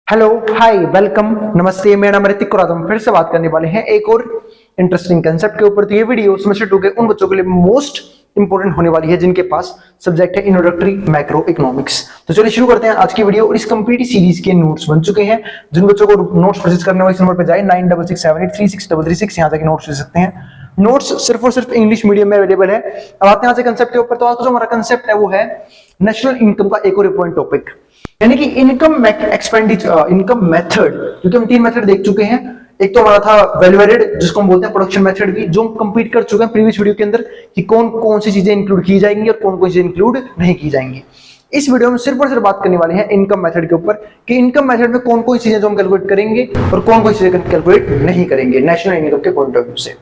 Hello, हाय, welcome, नमस्ते। मेरा नाम ऋतिक और आज हम फिर से बात करने वाले हैं एक और इंटरेस्टिंग कंसेप्ट के ऊपर। तो ये वीडियो सेमेस्टर 2 के उन बच्चों के लिए मोस्ट इंपोर्टेंट होने वाली है जिनके पास सब्जेक्ट है इंट्रोडक्टरी मैक्रो इकोनॉमिक्स। तो चलिए शुरू करते हैं आज की वीडियो। और इस कंप्लीट सीरीज के नोट्स बन चुके हैं। जिन बच्चों को नोट्स परचेज करने वाले इस नंबर पे जाए 9667836336 यहाँ जाके नोट्स ले सकते हैं। नोट्स सिर्फ और सिर्फ इंग्लिश मीडियम में अवेलेबल है। अब आते हैं आज के कंसेप्ट के ऊपर। तो आज जो हमारा कंसेप्ट है वो है नेशनल इनकम का एक और इंपॉर्टेंट टॉपिक, यानी कि इनकम एक्सपेंडिचर, इनकम मेथड। क्योंकि हम तीन मेथड देख चुके हैं। एक तो हमारा था वैल्यू एडेड, जिसको हम बोलते हैं प्रोडक्शन मेथड भी, जो हम कंप्लीट कर चुके हैं प्रीवियस वीडियो के अंदर कि कौन कौन सी चीजें इंक्लूड की जाएंगी और कौन कौन सी इंक्लूड नहीं की जाएंगी। इस वीडियो में सिर्फ और सिर्फ बात करने वाले हैं इनकम मेथड के ऊपर कि इनकम मेथड में कौन कौन सी चीजें जो हम कैलकुलेट करेंगे और कौन कौन सी चीजें कैलकुलेट नहीं करेंगे नेशनल इनकम के पॉइंट ऑफ व्यू से।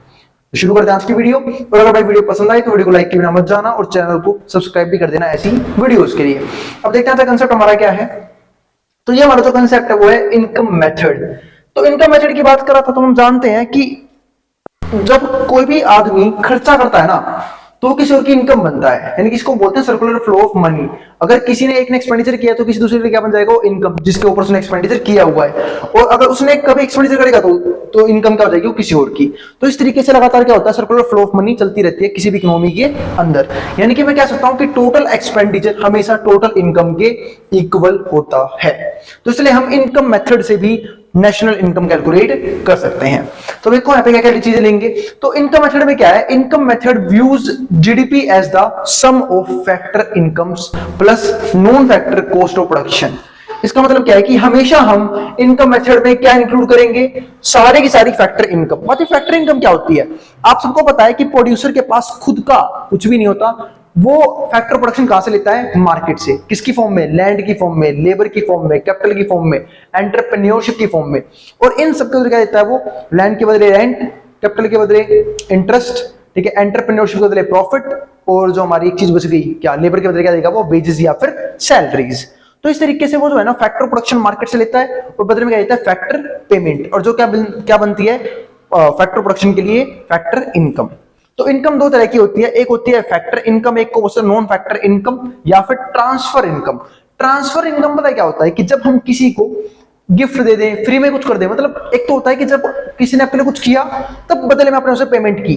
तो शुरू करते हैं आज की वीडियो। और अगर भाई वीडियो पसंद आए तो वीडियो को लाइक के बिना मत जाना और चैनल को सब्सक्राइब भी कर देना ऐसी वीडियोस के लिए। अब देखते हैं कंसेप्ट हमारा क्या है। तो ये हमारा जो कंसेप्ट है वो है इनकम मेथड। तो इनकम मेथड की बात करा था तो हम जानते हैं कि जब कोई भी आदमी खर्चा करता है ना तो किसी और की इनकम बनता है, यानी कि इसको बोलते हैं सर्कुलर फ्लो ऑफ मनी। अगर किसी ने एक ने एक्सपेंडिचर किया तो किसी दूसरे के लिए क्या बन जाएगा, इनकम, जिसके ऊपर उसने एक्सपेंडिचर किया हुआ है। और अगर उसने कभी एक्सपेंडिचर करेगा तो इनकम क्या हो जाएगी, वो किसी और की। तो इस तरीके से लगातार क्या होता है, सर्कुलर फ्लो ऑफ मनी चलती रहती है किसी भी इकोनॉमी के अंदर। यानी कि मैं कह सकता हूं कि टोटल एक्सपेंडिचर हमेशा टोटल इनकम के इक्वल होता है। तो इसलिए हम इनकम मेथड से भी नेशनल इनकम कैलकुलेट कर सकते हैं। तो देखो यहाँ पे क्या क्या चीजें लेंगे। तो इनकम मेथड में क्या है, income method views GDP as the sum of factor incomes plus non factor cost of production. इसका मतलब क्या है कि हमेशा हम इनकम मेथड में क्या इंक्लूड करेंगे, सारे की सारी फैक्टर इनकम। मतलब फैक्टर इनकम क्या होती है, आप सबको पता है कि प्रोड्यूसर के पास खुद का कुछ भी नहीं होता। वो फैक्टर प्रोडक्शन कहां से लेता है, मार्केट से। किसकी फॉर्म में, लैंड की फॉर्म में, लेबर की फॉर्म में, कैपिटल की फॉर्म में, एंटरप्रेन्योरशिप की फॉर्म में। और इन सबके बदले क्या देता है वो, लैंड के बदले रेंट, कैपिटल के बदले इंटरेस्ट, ठीक है, एंटरप्रेन्योरशिप के बदले प्रॉफिट, और जो हमारी एक चीज बच गई क्या, लेबर के बदले क्या देगा वो, वेजेस या फिर सैलरीज। तो इस तरीके से वो जो है ना फैक्टर प्रोडक्शन मार्केट से लेता है और बदले में क्या देता है, फैक्टर पेमेंट। और जो क्या बनती है फैक्टर प्रोडक्शन के लिए, फैक्टर इनकम। तो इनकम दो तरह की होती है, एक होती है फैक्टर इनकम, एक को बोलते हैं नॉन फैक्टर इनकम या फिर ट्रांसफर इनकम। ट्रांसफर इनकम पता है क्या होता है कि जब हम किसी को गिफ्ट दे दें, फ्री में कुछ कर दें। मतलब एक तो होता है कि जब किसी ने अपने लिए कुछ किया तब बदले में आपने उसे पेमेंट की,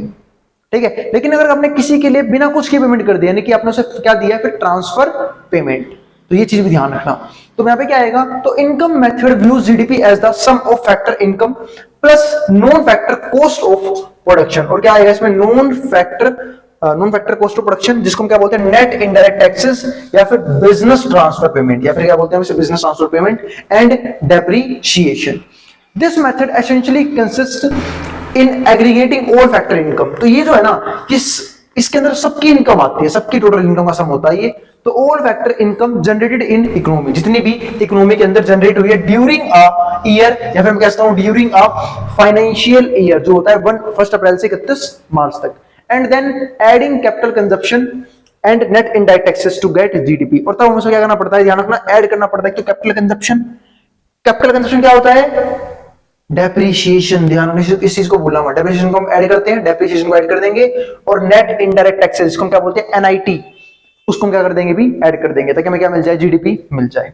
ठीक है। लेकिन अगर आपने किसी के लिए बिना कुछ किए पेमेंट कर दिया, यानी कि आपने उसे क्या दिया, फिर ट्रांसफर पेमेंट। तो ये चीज भी ध्यान रखना। तो यहाँ पे क्या आएगा, तो income method views GDP as the sum of factor income plus non factor cost of production. और क्या आएगा इसमें, non factor cost of production, जिसको हम क्या बोलते हैं, नेट इनडायरेक्ट टैक्सेस या फिर बिजनेस ट्रांसफर पेमेंट, या फिर क्या बोलते हैं business transfer payment and depreciation. This method essentially consist in aggregating all factor income. तो ये जो है ना, इसके अंदर सबकी इनकम आती है, सबकी टोटल इनकम का सम होता है ये। तो all factor income generated in economy, जितनी भी इकोनॉमी के अंदर जनरेट हुई है ड्यूरिंग अ ईयर, या फिर मैं कहता हूं ड्यूरिंग अ फाइनेंशियल ईयर, जो होता है 1 अप्रैल से 31 मार्च तक। And then adding capital consumption and net indirect taxes to get GDP. और तब हमें क्या करना पड़ता है, ध्यान रखना, ऐड करना पड़ता है। तो कैपिटल कंजप्शन क्या होता है, डेप्रिसिएशन। ध्यान रखना, इस चीज को भूलना मत। डेप्रिसिएशन को हम ऐड करते हैं, डेप्रिसिएशन को ऐड कर देंगे। और नेट इनडायरेक्ट टैक्सेस, जिसको हम क्या बोलते हैं, एनआईटी, उसको हम क्या कर देंगे भी, ऐड कर देंगे, ताकि हमें क्या मिल जाए, जीडीपी मिल जाए।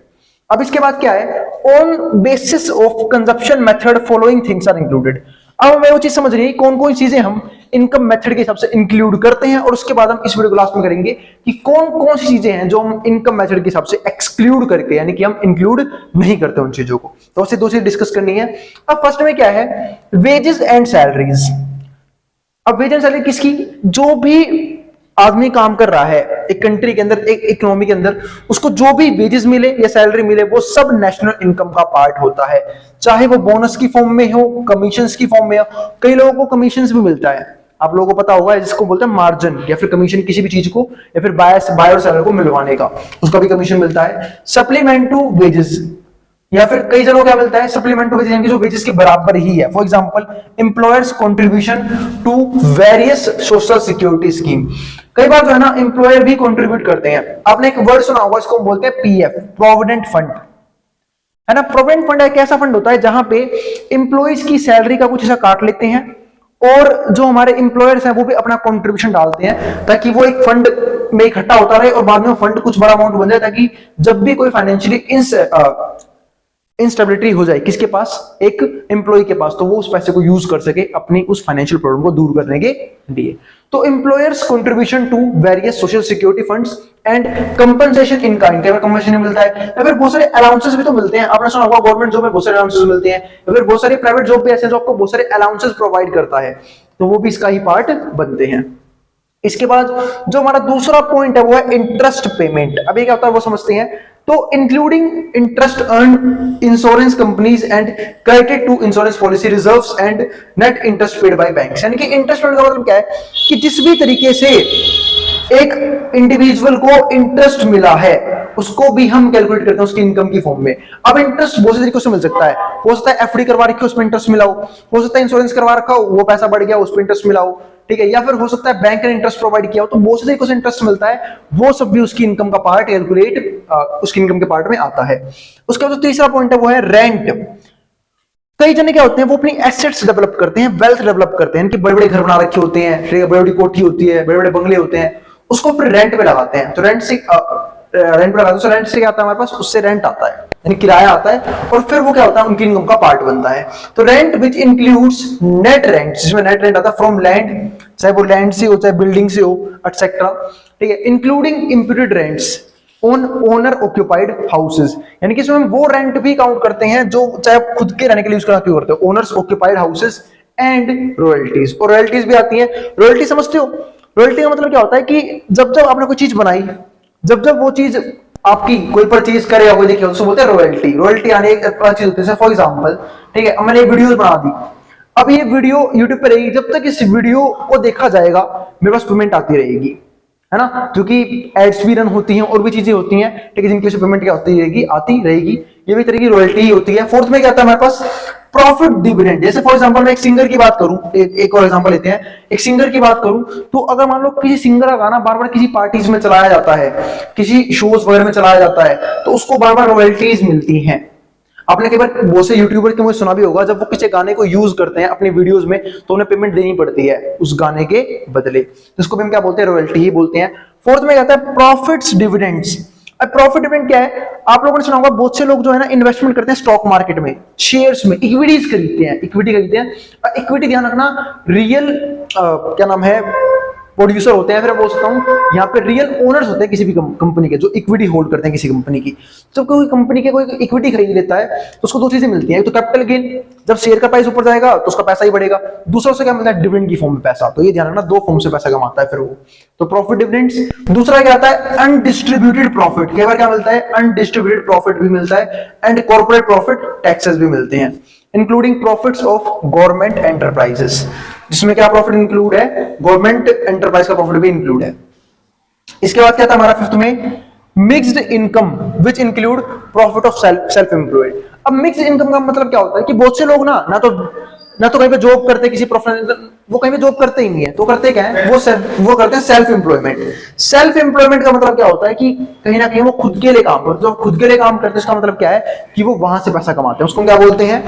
अब इसके बाद क्या है, on basis of consumption method following things are included. अब हमें वो चीज समझ रही है कौन कौन चीजें हम इनकम मेथड के हिसाब से इंक्लूड करते हैं। और उसके बाद हम इस वीडियो को लास्ट में करेंगे कि कौन कौन सी चीजें हैं जो हम इनकम मेथड के हिसाब से एक्सक्लूड करके, यानी कि हम इंक्लूड नहीं करते उन चीजों को। तो उससे दो चीज डिस्कस करनी है। अब फर्स्ट में क्या है, वेजेस एंड सैलरीज। अब वेज एंड सैलरी किसकी, जो भी आदमी काम कर रहा है एक कंट्री के अंदर, एक इकोनॉमी के अंदर, उसको जो भी वेजेस मिले या सैलरी मिले वो सब नेशनल इनकम का पार्ट होता है। चाहे वो बोनस की फॉर्म में हो, कमीशंस की फॉर्म में हो। कई लोगों को कमीशंस भी मिलता है, आप लोगों को पता होगा, जिसको बोलते हैं मार्जिन, या फिर कमीशन किसी भी चीज को, या फिर बायर और सेलर को मिलवाने का, उसका भी कमीशन मिलता है। सप्लीमेंट टू वेजेस, या फिर कई जगहों क्या मिलता है, सप्लीमेंट टू वेजेस, यानी जो वेजेस के बराबर ही है। For example employers contribution to various social security scheme. कई बार जो है ना एम्प्लॉयर भी कंट्रीब्यूट करते हैं। आपने एक वर्ड सुना होगा, इसको बोलते हैं पीएफ, प्रोविडेंट फंड, है ना। प्रोविडेंट फंड एक ऐसा फंड होता है जहां पे एम्प्लॉयज की सैलरी का कुछ हिस्सा काट लेते हैं और जो हमारे एम्प्लॉयर्स हैं वो भी अपना कंट्रीब्यूशन डालते हैं, ताकि वो एक फंड में इकट्ठा होता रहे और बाद में फंड कुछ बड़ा अमाउंट बन जाए, ताकि जब भी कोई फाइनेंशियली इंस्टेबिलिटी हो जाए किसके पास, एक एम्प्लॉय के पास, तो वो उस पैसे को यूज कर सके अपनी उस फाइनेंशियल प्रॉब्लम को दूर करने के लिए। तो employers contribution to various social security funds and compensation in kind, क्या कंपनसेशन मिलता है, या फिर बहुत सारे अलाउंसेस भी तो मिलते हैं। आपने सुना होगा गवर्नमेंट जॉब में बहुत सारे अलाउंसेस मिलते हैं, या फिर बहुत सारे प्राइवेट जॉब भी ऐसे हैं जो आपको बहुत सारे अलाउंसेस प्रोवाइड करता है, तो वो भी इसका ही पार्ट बनते हैं। इसके बाद जो हमारा दूसरा पॉइंट है वो है इंटरेस्ट पेमेंट। अभी क्या होता है वो समझते हैं। तो including interest earn insurance companies and credit to insurance policy reserves and net interest paid by banks, यानी कि इंटरेस्ट पेड का मतलब क्या है कि जिस भी तरीके से एक इंडिविजुअल को इंटरेस्ट मिला है उसको भी हम कैलकुलेट करते हैं उसकी इनकम की फॉर्म में। अब इंटरेस्ट बहुत से तरीकों से मिल सकता है, हो सकता है एफडी करवा रखी हो उसमें इंटरेस्ट मिला हो सकता है इंश्योरेंस करवा रखा हो वो पैसा बढ़ गया उस पर इंटरेस्ट मिला हो, ठीक है, या फिर हो सकता है बैंक ने इंटरेस्ट प्रोवाइड किया हो, तो बहुत से तरीकों से इंटरेस्ट मिलता है, वो सब भी उसकी इनकम का पार्ट कैलकुलेट उसकी इनकम के पार्ट में आता है। उसके बाद तीसरा पॉइंट है वो है रेंट। कई जने क्या होते हैं वो अपनी एसेट्स डेवलप करते हैं, वेल्थ डेवलप करते हैं, कि बड़े बड़े घर बना रखे होते हैं, बड़ी बड़ी कोठी होती है, बड़े बड़े बंगले होते हैं, उसको फिर रेंट पे लगाते हैं। तो रेंट पे लगाते हैं, रेंट से क्या आता है हमारे पास, उससे रेंट आता है यानी किराया आता है, और फिर वो क्या होता है उनकी इनकम का पार्ट बनता है। तो rent which includes net rent, जिसमें नेट रेंट आता है फ्रॉम लैंड, चाहे वो लैंड से हो चाहे बिल्डिंग से हो एटसेट्रा, ठीक है, including imputed rents on owner occupied houses, यानी कि इसमें हम वो रेंट भी काउंट करते हैं जो चाहे खुद के रहने के लिए यूज करते हो, owners occupied houses and royalties, और रॉयल्टीज भी आती है। रॉयल्टी समझते हो, रॉयल्टी का मतलब क्या होता है कि जब जब आपने कोई चीज बनाई, जब जब वो चीज आपकी कोई परचेज करेगा कोई देखिए उसको बोलते हैं रॉयल्टी। रॉयल्टी आने एक चीज होती है, फॉर एग्जांपल, ठीक है, अब मैंने वीडियो बना दी, अब ये वीडियो यूट्यूब पे रहेगी, जब तक इस वीडियो को देखा जाएगा मेरे पास पेमेंट आती रहेगी, है ना, क्योंकि एड्स भी रन होती हैं और भी चीजें होती हैं, ठीक है, जिनकी वजह से पेमेंट क्या होती रहेगी, आती रहेगी, ये भी तरह की रॉयल्टी ही होती है। फोर्थ में क्या आता है हमारे पास, प्रॉफिट डिविडेंड। जैसे फॉर एग्जांपल मैं एक सिंगर की बात करूं, एक और एग्जांपल लेते हैं, एक सिंगर की बात करूं, तो अगर मान लो किसी सिंगर का गाना बार बार किसी पार्टीज में चलाया जाता है, किसी शोज वगैरह में चलाया जाता है, तो उसको बार बार रॉयल्टीज मिलती हैं। आपने कई बार बहुत से यूट्यूबर के मुझे सुना भी होगा, जब वो किसी गाने को यूज करते हैं अपनी वीडियोस में तो उन्हें पेमेंट देनी पड़ती है उस गाने के बदले, तो इसको भी हम क्या बोलते हैं, रॉयल्टी ही बोलते हैं। फोर्थ में कहता है प्रॉफिट्स डिविडेंड्स। अब प्रॉफिट डिविडेंड क्या है, आप लोगों ने सुना होगा बहुत से लोग जो है ना इन्वेस्टमेंट करते हैं स्टॉक मार्केट में, शेयर्स में, इक्विटीज खरीदते हैं, इक्विटी खरीदते हैं। इक्विटी ध्यान रखना, रियल क्या नाम है प्रोड्यूसर होते हैं, फिर बोल सकता हूँ यहाँ पे रियल ओनर्स होते हैं किसी भी कंपनी के, जो इक्विटी होल्ड करते हैं किसी कंपनी की। जब कोई कंपनी के कोई इक्विटी खरीद लेता है तो उसको दो चीजें मिलती हैं, एक तो कैपिटल गेन, जब शेयर का प्राइस ऊपर जाएगा तो उसका पैसा ही बढ़ेगा, दूसरा से क्या मिलता है, डिविडेंड की फॉर्म में पैसा। तो ये ध्यान रखना, दो फॉर्म से पैसा कमाता है फिर वो, तो प्रॉफिट डिविडेंड्स। दूसरा क्या आता है, अनडिस्ट्रीब्यूटेड प्रॉफिट। कई बार क्या मिलता है, अनडिस्ट्रीब्यूटेड प्रॉफिट भी मिलता है, एंड कॉर्पोरेट प्रॉफिट, टैक्सेस भी मिलते हैं, including profits of government enterprises, जिसमें क्या प्रॉफिट इंक्लूड है, गवर्नमेंट एंटरप्राइज का प्रॉफिट भी इंक्लूड है। इसके बाद क्या था हमारा फिफ्थ में, mixed income which include profit of self employed. अब मिक्स्ड इनकम का मतलब क्या होता है कि बहुत से लोग ना तो कहीं पे जॉब करते किसी प्रोफेशनल, वो कहीं पे जॉब करते ही नहीं है, तो करते क्या है, वो करते हैं सेल्फ एम्प्लॉयमेंट। सेल्फ एम्प्लॉयमेंट का मतलब क्या होता है कि कहीं ना कहीं वो खुद के लिए काम करते हैं, खुद के लिए काम करते हैं, इसका मतलब क्या है कि वो वहां से पैसा कमाते हैं, उसको क्या बोलते हैं,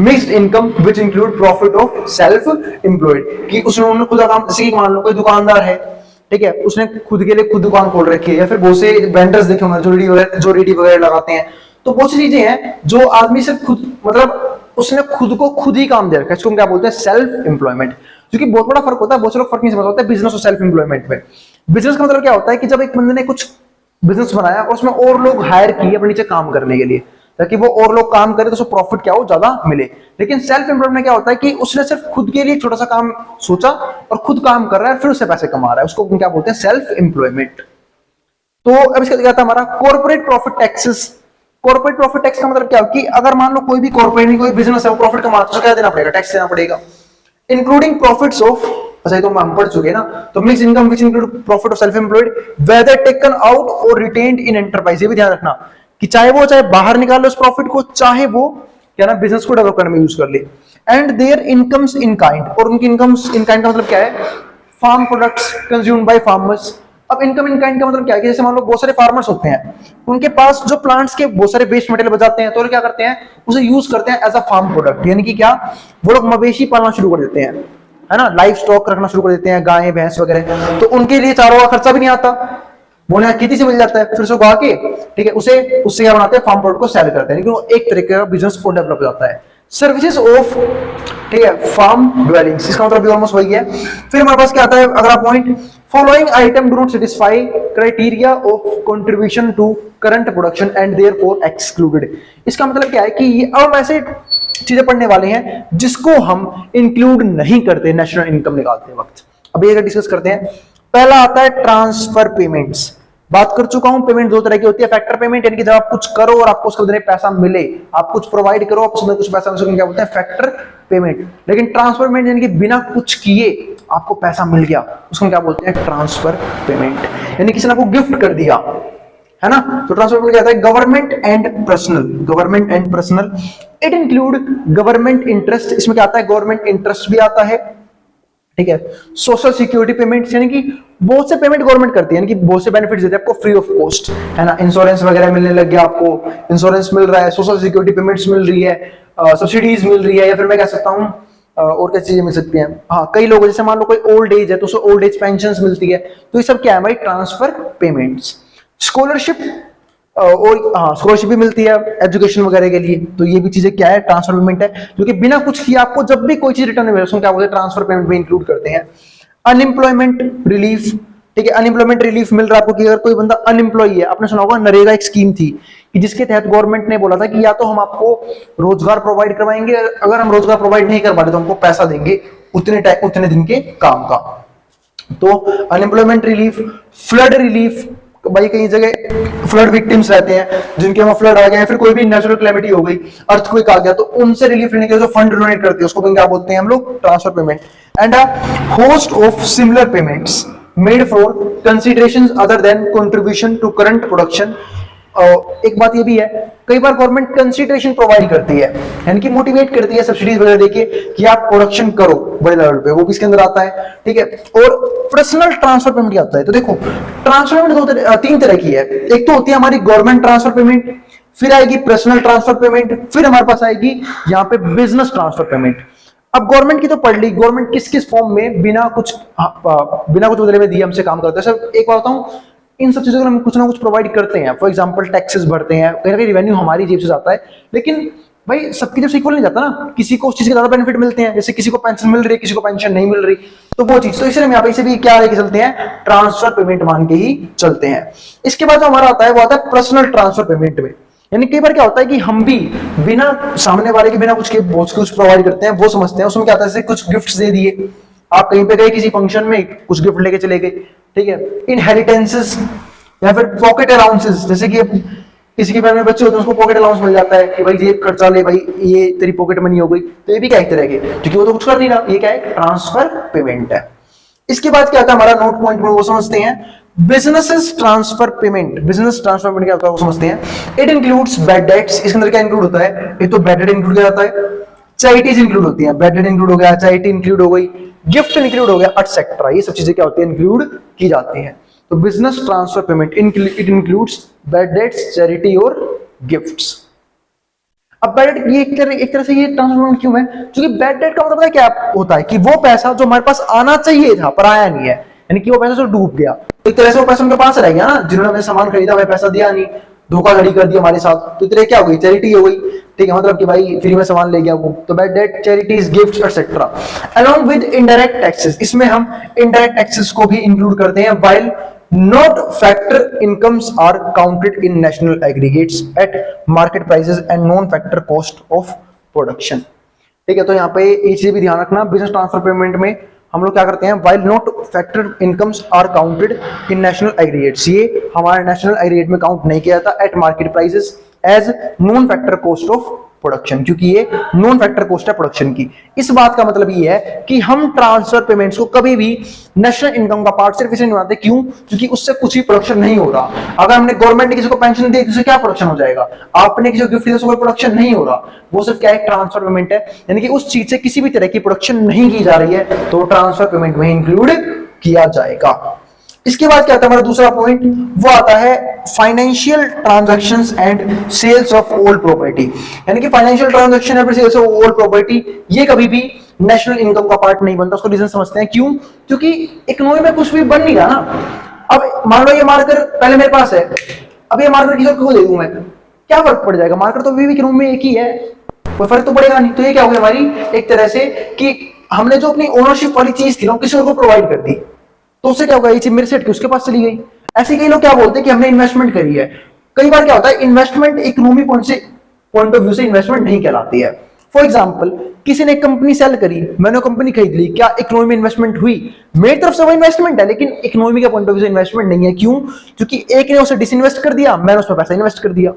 mixed income which include profit of self employed. कि उसने खुद का काम, जैसे कि मान लो कोई दुकानदार है, ठीक है, उसने खुद के लिए खुद दुकान खोल रखी है, या फिर बहुत से वेंडर्स देखे होंगे जो रेडी वगैरह लगाते हैं, तो बहुत सी चीजें हैं जो आदमी सिर्फ खुद, मतलब उसने खुद को खुद ही काम दे रखा है, इसको हम क्या बोलते हैं, सेल्फ एम्प्लॉयमेंट। क्योंकि बहुत बड़ा फर्क होता है, बहुत से लोग फर्क नहीं समझ पाते बिजनेस और सेल्फ एम्प्लॉयमेंट में। बिजनेस का मतलब क्या होता है कि जब एक बंदे ने कुछ बिजनेस बनाया और उसमें और लोग हायर किए अपने नीचे काम करने के लिए, ताकि वो और लोग काम करें तो उसको प्रॉफिट क्या हो, ज्यादा मिले। लेकिन सेल्फ एम्प्लॉयमेंट में क्या होता है कि उसने सिर्फ खुद के लिए छोटा सा काम सोचा और खुद काम कर रहा है, फिर उससे पैसे कमा रहा है, उसको क्या बोलते हैं, सेल्फ एम्प्लॉयमेंट। तो अब इसका क्या था हमारा, corporate profit taxes. Corporate profit tax का मतलब क्या है कि अगर मान लो कोई भी कॉर्पोरेट में कोई बिजनेस है, वो प्रॉफिट कमाता है तो क्या देना पड़ेगा, टैक्स देना पड़ेगा, इंक्लूडिंग प्रॉफिट्स ऑफ, अच्छा तो हम पढ़ चुके हैं ना, तो mix income which include profit of self employed whether taken out और रिटेन्ड इन एंटरप्राइज। ये भी ध्यान रखना कि चाहे बाहर निकाल लो उस प्रॉफिट को, चाहे वो क्या ना बिजनेस को डेवलप करने में यूज कर ले। And their incomes in kind, और उनकी इनकम्स इन काइंड का मतलब क्या है, farm products consumed by farmers. अब इनकम इन काइंड का मतलब क्या है कि जैसे मान लो बहुत सारे फार्मर्स होते हैं, उनके पास जो प्लांट्स के बहुत सारे वेस्ट मटेरियल बचाते हैं, तो वो क्या करते हैं, उसे यूज करते हैं एज अ फार्म प्रोडक्ट। यानी कि क्या, वो लोग मवेशी पालना शुरू कर देते हैं, है ना, लाइफ स्टॉक रखना शुरू कर देते हैं, गायें भैंस वगैरह, तो उनके लिए चारों का खर्चा भी नहीं आता, वो ना खेती से मिल जाता है, फिर उसको उगा के, ठीक है, उससे क्या बनाते हैं, फार्म प्रोडक्ट को सेल करते हैं, लेकिन वो एक तरीके का बिजनेस को डेवलप हो जाता है। सर्विसेज ऑफ, ठीक है, फार्म ड्वेलिंग्स, इसका मतलब भी ऑलमोस्ट वही है। फिर हमारे पास क्या आता है अगला point, following item do not satisfy criteria of contribution to current production and therefore excluded. इसका मतलब क्या है कि ये अब ऐसे चीजें पढ़ने वाले हैं जिसको हम इंक्लूड नहीं करते नेशनल इनकम निकालते वक्त। अभी अगर डिस्कस करते हैं, पहला आता है ट्रांसफर पेमेंट्स। बात कर चुका हूं, पेमेंट दो तरह की होती है, फैक्टर पेमेंट यानी कि जब आप कुछ करो और आपको उसके बदले पैसा मिले, आप कुछ प्रोवाइड करो आपको कुछ पैसा मिले, क्या बोलते हैं, फैक्टर पेमेंट। लेकिन ट्रांसफर पेमेंट यानी कि बिना कुछ किए आपको पैसा मिल गया, उसको क्या बोलते हैं, ट्रांसफर पेमेंट, यानी किसी ने आपको गिफ्ट कर दिया, है ना। तो ट्रांसफर पेमेंट क्या होता है, government and personal, government and personal, it include government interest, इसमें क्या आता है, गवर्नमेंट इंटरेस्ट भी आता है, ठीक है। सोशल सिक्योरिटी पेमेंट्स यानी कि बहुत से पेमेंट गवर्नमेंट करती है, यानी कि बहुत से बेनिफिट्स देते हैं आपको फ्री ऑफ कॉस्ट, है ना। इंश्योरेंस वगैरह मिलने लग गया, आपको इंश्योरेंस मिल रहा है, सोशल सिक्योरिटी पेमेंट्स मिल रही है, सब्सिडीज मिल रही है, या फिर मैं कह सकता हूँ और क्या चीजें मिल सकती हैं। हाँ, कई लोग जैसे मान लो कोई ओल्ड एज है तो उसको ओल्ड एज पेंशन मिलती है, तो ये सब क्या है भाई, ट्रांसफर पेमेंट्स। स्कॉलरशिप और हाँ, स्कॉलरशिप भी मिलती है एजुकेशन वगैरह के लिए, तो ये भी चीजें क्या है, ट्रांसफर पेमेंट है, जो कि बिना कुछ किए आपको जब भी कोई चीज रिटर्न मिले उसको क्या बोलते हैं, ट्रांसफर पेमेंट में इंक्लूड करते हैं। अनएम्प्लॉयमेंट रिलीफ, ठीक है, अनएम्प्लॉयमेंट रिलीफ मिल रहा है आपको कि अगर कोई बंदा अनएम्प्लॉय है, आपने सुना होगा नरेगा एक स्कीम थी कि जिसके तहत गवर्नमेंट ने बोला था कि या तो हम आपको रोजगार प्रोवाइड करवाएंगे, अगर हम रोजगार प्रोवाइड नहीं कर पा रहे तो हमको पैसा देंगे उतने दिन के काम का। तो अनएम्प्लॉयमेंट रिलीफ, फ्लड रिलीफ, भाई कई जगह फ्लड विक्टिम्स रहते हैं जिनके वहां फ्लड आ गया, फिर कोई भी नेचुरल कैलेमिटी हो गई, अर्थक्वेक आ गया, तो उनसे रिलीफ लेने के लिए जो फंड डोनेट करते हैं उसको क्या बोलते हैं हम लोग, transfer payment. And a host of similar payments made for considerations other than contribution to current production. एक बात ये भी है, कई बार गवर्नमेंट कंसीडरेशन प्रोवाइड करती है, यानी कि मोटिवेट करती है सब्सिडीज वगैरह देके कि आप प्रोडक्शन करो बड़े लेवल पे, वो भी इसके अंदर आता है, ठीक है। और पर्सनल ट्रांसफर पेमेंट क्या होता है, तो देखो ट्रांसफर पेमेंट तीन तरह की है। एक तो होती है हमारी गवर्नमेंट ट्रांसफर पेमेंट, फिर आएगी पर्सनल ट्रांसफर पेमेंट, फिर हमारे पास आएगी यहाँ पे बिजनेस ट्रांसफर पेमेंट। अब गवर्नमेंट की तो पढ़ ली, गवर्नमेंट किस किस फॉर्म में बिना कुछ बदले में दिए हमसे काम करते हैं। सर एक बात बताऊं, इन सब चीजों को हम कुछ ना कुछ प्रोवाइड करते हैं, फॉर एग्जांपल टैक्सेस भरते हैं, कहीं ना कहीं रेवेन्यू हमारी जेब से जाता है, लेकिन भाई सबकी जब इक्वल नहीं जाता ना, किसी को उस चीज के ज्यादा बेनिफिट मिलते हैं, जैसे किसी को पेंशन मिल रही है, किसी को पेंशन नहीं मिल रही, तो वो चीज, तो इसलिए हम यहाँ पे इसे भी क्या लेके चलते हैं, ट्रांसफर पेमेंट मान के ही चलते हैं। इसके बाद जो हमारा आता है वो आता है पर्सनल ट्रांसफर पेमेंट में, यानी कई बार क्या होता है कि हम भी बिना सामने वाले के बिना कुछ प्रोवाइड करते हैं, वो समझते हैं, उसमें क्या आता है, जैसे कुछ गिफ्ट्स दे दिए, आप कहीं पे गए किसी फंक्शन में, कुछ गिफ्ट लेके चले गए, ठीक है। इनहेरिटेंसेस या फिर पॉकेट अलाउंसेस, जैसे कि किसी के फैमिली में बच्चे होते हैं उसको पॉकेट अलाउंस मिल जाता है कि भाई ये खर्चा ले भाई, ये तेरी पॉकेट मनी हो गई, तो ये भी क्या एक तरह के, क्योंकि वो तो कुछ कर नहीं रहा, ये क्या है, ट्रांसफर पेमेंट है। इसके बाद क्या आता है हमारा नोट पॉइंट में, वो समझते हैं businesses transfer payment. Business transfer payment क्या होता है वो समझते हैं। इट इंक्लूड्स बैड डेट्स, इसके अंदर क्या इंक्लूड होता है, एक तो बैड डेट इंक्लूड किया जाता है, चैरिटीज इंक्लूड होती है, बैड डेट इंक्लूड हो गया, चैरिटी इंक्लूड हो गई, गिफ्ट इंक्लूड हो गया, एटसेट्रा, ये सब चीजें क्या होती है, इंक्लूड की जाती हैं। तो business transfer payment it includes bad debts, charity और गिफ्ट्स। अब बैड डेट ये एक तरह से ये ट्रांसफर पेमेंट क्यों है, क्योंकि बैड डेट का मतलब है क्या होता है कि वो पैसा जो हमारे पास आना चाहिए था पर आया नहीं है, यानी कि वो पैसा जो डूब गया, तो एक तरह से वो पैसा उनके पास रह गया ना, जिन्होंने हमें सामान खरीदा हमें पैसा दिया नहीं, धोखाधड़ी कर दी हमारे साथ, तो इतने क्या हो गई, चैरिटी हो गई, ठीक है, मतलब कि भाई फ्री में सामान ले गया वो, तो bad debt, charities, gifts etcetera. Along with indirect taxes, इसमें हम इनडायरेक्ट टैक्सेस को भी इंक्लूड करते हैं। While not factor incomes are counted in national aggregates at market prices and non factor cost of production, ठीक है। तो यहाँ पे ये चीज भी ध्यान रखना, बिजनेस ट्रांसफर पेमेंट में हम लोग क्या करते हैं, while not factor incomes are counted in national aggregates, ये हमारे नेशनल एग्रीगेट में काउंट नहीं किया जाता at market prices as non factor cost of production, क्योंकि ये नॉन फैक्टर कॉस्ट है प्रोडक्शन की। इस बात का मतलब ये है कि हम ट्रांसफर पेमेंट्स को कभी भी नेशनल इनकम का पार्ट सिर्फ इसलिए नहीं बनाते, क्यों, क्योंकि उससे कुछ भी प्रोडक्शन नहीं हो रहा। अगर हमने गवर्नमेंट ने किसी को पेंशन दी तो क्या प्रोडक्शन हो जाएगा, आपने किसी को गिफ्ट दिया तो कोई प्रोडक्शन नहीं हो रहा, वो सिर्फ क्या है, ट्रांसफर पेमेंट है, यानी कि उस चीज से किसी भी तरह की प्रोडक्शन नहीं की जा रही है, तो ट्रांसफर पेमेंट में इंक्लूड किया जाएगा। इसके बाद क्या आता है हमारा दूसरा पॉइंट, वो आता है financial transactions and sales of old property, यानी कि फाइनेंशियल ट्रांजैक्शन और सेल्स ऑफ ओल्ड प्रॉपर्टी ये कभी भी नेशनल इनकम का पार्ट नहीं बनता। उसको रीजन समझते हैं, क्यों, क्योंकि इकोनॉमी में कुछ भी बन नहीं रहा ना, अब मान लो ये मार्कर पहले मेरे पास है, अब ये मार्कर किसी को दे दूं मैं, क्या फर्क पड़ जाएगा? मार्कर तो अभी भी रूम में एक ही है, कोई फर्क तो पड़ेगा नहीं। तो ये क्या हो गया हमारी एक तरह से कि हमने जो अपनी ओनरशिप वाली चीज थी ना किसी और को प्रोवाइड कर दी, तो उससे क्या होगा, ये चीज मेरे सेट की उसके पास चली गई। ऐसे कई लोग क्या बोलते हैं कि हमने इन्वेस्टमेंट करी है। कई बार क्या होता है, investment economic point of view से इन्वेस्टमेंट नहीं कहलाती है। फॉर एग्जाम्पल, किसी ने कंपनी सेल करी, मैंने कंपनी खरीद ली, क्या इकोनॉमी में इन्वेस्टमेंट हुई? मेरी तरफ से वो इन्वेस्टमेंट है, लेकिन इकोनॉमी के पॉइंट ऑफ व्यू से इन्वेस्टमेंट नहीं है। क्यों? क्योंकि एक ने उसे डिसइन्वेस्ट कर दिया, मैंने उसमें पैसा इन्वेस्ट कर दिया,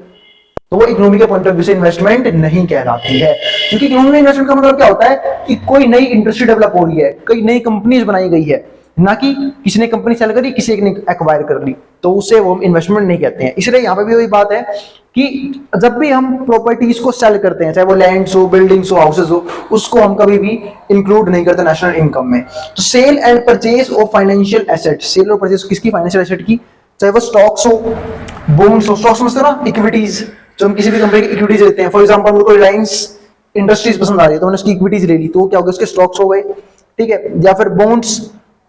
तो वो इकोनॉमी के पॉइंट ऑफ व्यू से इन्वेस्टमेंट नहीं कहलाती है। क्योंकि इकोनॉमी में इन्वेस्टमेंट का मतलब क्या होता है कि कोई नई इंडस्ट्री डेवलप हो रही है, कोई नई कंपनीज बनाई गई है, ना कि किसी ने कंपनी सेल करी, किसी एक ने एक्वायर कर ली, तो उसे वो इन्वेस्टमेंट नहीं कहते हैं। इसलिए यहाँ पे भी वही बात है कि जब भी हम प्रॉपर्टीज को सेल करते हैं, चाहे वो लैंड्स हो, बिल्डिंग्स हो, हाउसेस हो, उसको हम कभी भी इंक्लूड नहीं करते नेशनल इनकम में। तो sale and purchase of financial asset, sale और परचेज किसकी? फाइनेंशियल एसेट की, चाहे वो स्टॉक्स हो, बॉन्ड्स हो। स्टॉक्स समझते हो ना, इक्विटीज, जो हम किसी भी कंपनी की इक्विटीज लेते हैं। फॉर एग्जांपल, मुझे रिलायंस इंडस्ट्रीज पसंद आ रही है तो मैंने उसकी इक्विटीज ले ली, तो क्या हो गया, उसके स्टॉक्स हो गए, ठीक है। या फिर bonds,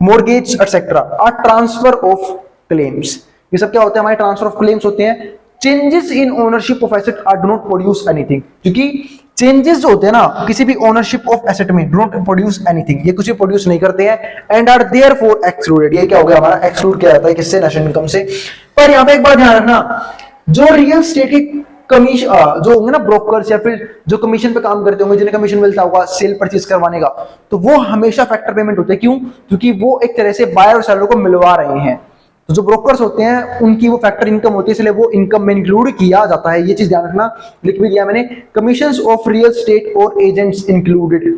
mortgage etcetera are transfer of claims. ये सब क्या होते हैं? हमारे ट्रांसफर ऑफ क्लेम्स होते हैं। Changes in ownership of asset are do not produce anything, क्योंकि चेंजेस जो होते हैं ना किसी भी ओनरशिप ऑफ एसेट में, डू नॉट प्रोड्यूस एनीथिंग, ये कुछ भी प्रोड्यूस नहीं करते हैं, एंड आर देयरफॉर एक्सक्लूडेड। ये क्या हो गया हमारा? एक्सक्लूड किया जाता है किससे? नेशनल इनकम से। पर यहाँ पे एक बात ध्यान रखना, जो रियल स्टेट के कमीशन जो होंगे ना, ब्रोकर्स या फिर जो कमीशन पे काम करते होंगे, जिन्हें कमीशन मिलता होगा सेल परचेज करवाने का, तो वो हमेशा फैक्टर पेमेंट होते हैं। क्यों? क्योंकि वो एक तरह से बायर और सेलर को मिलवा रहे हैं। तो जो ब्रोकर्स होते हैं उनकी वो फैक्टर इनकम होती है, इसलिए वो इनकम में इंक्लूड किया जाता है। ये चीज ध्यान रखना, लिख भी दिया मैंने, कमीशंस ऑफ रियल स्टेट और एजेंट्स इंक्लूडेड।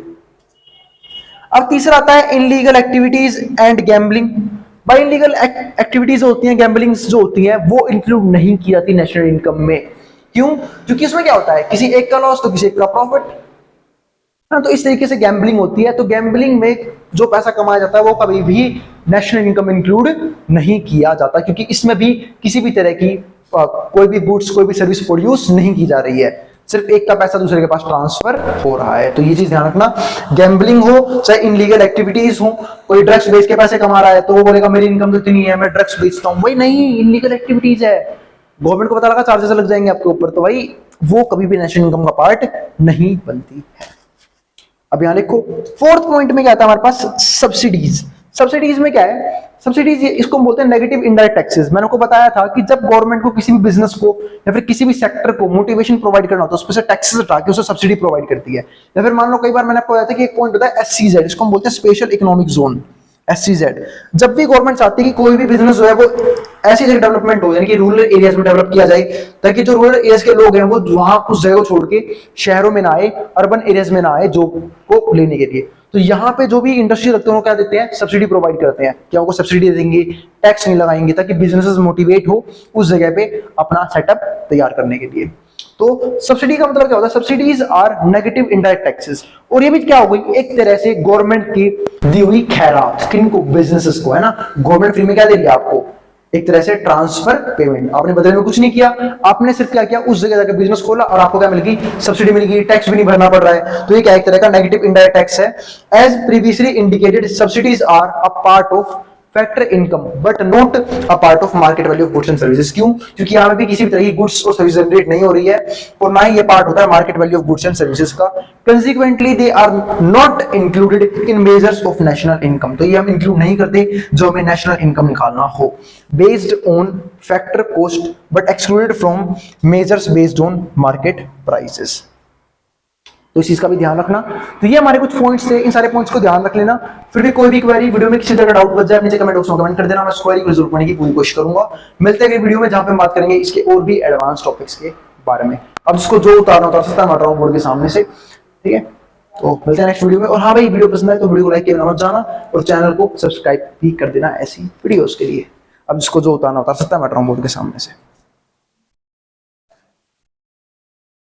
अब तीसरा आता है illegal activities and gambling. By illegal activities होती हैं, गैम्बलिंग्स जो होती हैं, वो इंक्लूड नहीं की जाती नेशनल इनकम में। क्यों? क्योंकि इसमें क्या होता है, किसी एक का लॉस तो किसी एक का प्रॉफिट, तो इस तरीके से गैम्बलिंग होती है। तो गैम्बलिंग में जो पैसा कमाया जाता है वो कभी भी नेशनल इनकम इंक्लूड नहीं किया जाता, क्योंकि इसमें भी किसी भी तरह की कोई भी गुड्स, कोई भी सर्विस प्रोड्यूस नहीं की जा रही है, सिर्फ एक का पैसा दूसरे के पास ट्रांसफर हो रहा है। तो ये चीज ध्यान रखना, गैम्बलिंग हो चाहे इनलीगल एक्टिविटीज हो, कोई ड्रग्स बेच के पैसे कमा रहा है तो वो बोलेगा मेरी इनकम तो इतनी है, मैं ड्रग्स बेचता हूं, भाई नहीं, इनलीगल एक्टिविटीज है, गवर्नमेंट को पता लगा चार्जेस लग जाएंगे आपके ऊपर, तो भाई वो कभी भी नेशनल इनकम का पार्ट नहीं बनती है। अब यहां देखो फोर्थ पॉइंट में क्या आता है हमारे पास, सब्सिडीज। सब्सिडीज में क्या है? सब्सिडीज इसको बोलते हैं नेगेटिव इनडायरेक्ट टैक्सेस। मैंने आपको बताया था कि जब गवर्नमेंट को किसी भी बिजनेस को या फिर किसी भी सेक्टर को मोटिवेशन प्रोवाइड करना होता है, उस पर से टैक्सेस हटा के उसे सब्सिडी प्रोवाइड करती है। या फिर मान लो कई बार मैंने आपको बताया था कि एक पॉइंट होता है SCZ, इसको हम बोलते हैं स्पेशल इकोनॉमिक जोन, SCZ। जब भी गवर्नमेंट चाहती है कि कोई भी बिजनेस जो है वो ऐसी जगह डेवलपमेंट हो, यानी कि रूरल एरियाज में डेवलप किया जाए, ताकि जो रूरल एरियाज के लोग हैं वो वहां उस जगह को छोड़ के शहरों में ना आए, अर्बन एरियाज में ना आए जॉब को लेने के लिए, तो यहाँ पे जो भी इंडस्ट्री रखते हैं वो क्या देते हैं? सब्सिडी प्रोवाइड करते हैं। क्या वो सब्सिडी देंगे, टैक्स नहीं लगाएंगे, ताकि बिजनेसेस मोटिवेट हो उस जगह पे अपना सेटअप तैयार करने के लिए। तो सब्सिडी का मतलब क्या होता है? Subsidies are negative indirect taxes. और ये भी क्या हो गई, एक तरह से गवर्नमेंट की दी हुई खैरात, किनको? बिजनेसेस को, है ना। गवर्नमेंट फ्री में क्या दे रही है आपको? एक तरह से ट्रांसफर पेमेंट। आपने बदले में कुछ नहीं किया, आपने सिर्फ क्या किया, उस जगह जाकर बिजनेस खोला और आपको क्या मिल गई? सब्सिडी मिल गई, टैक्स भी नहीं भरना पड़ रहा है। तो ये क्या एक तरह का नेगेटिव इनडायरेक्ट टैक्स है। As previously indicated, subsidies are a part of factor income but not a part of market value of goods and services. क्यों? क्योंकि यहाँ भी किसी भी तरह की गुड्स और सर्विस जनरेट नहीं हो रही है और ना ही ये पार्ट होता है market value of goods and services का। Consequently they are not included in measures of national income. तो ये हम इंक्लूड नहीं करते जो हमें नेशनल इनकम निकालना हो। Based on factor cost but excluded from measures based on market prices. तो इस चीज का भी ध्यान रखना। तो ये हमारे कुछ पॉइंट्स थे, इन सारे पॉइंट्स को ध्यान रख लेना। फिर भी कोई भी क्वेरी वीडियो में किसी तरह का डाउट बच जाए, नीचे कमेंट बॉक्स में कमेंट कर देना, मैं उस क्वेरी को रिजॉल्व करने की पूरी कोशिश करूंगा। मिलते हैं वीडियो में जहां पे हम बात करेंगे इसके और भी एडवांस टॉपिक्स के बारे में। अब जिसको जो उतारना उतार सकता है, मैं उतार रहा हूं बोर्ड के सामने से, ठीक है। तो मिलते हैं नेक्स्ट वीडियो में। और हाँ भाई, वीडियो पसंद आए तो वीडियो को लाइक करना मत जाना और चैनल को सब्सक्राइब भी कर देना ऐसी वीडियोस के लिए। अब जिसको जो उतारना उतार सकता है, मैं उतार रहा हूं बोर्ड के सामने से।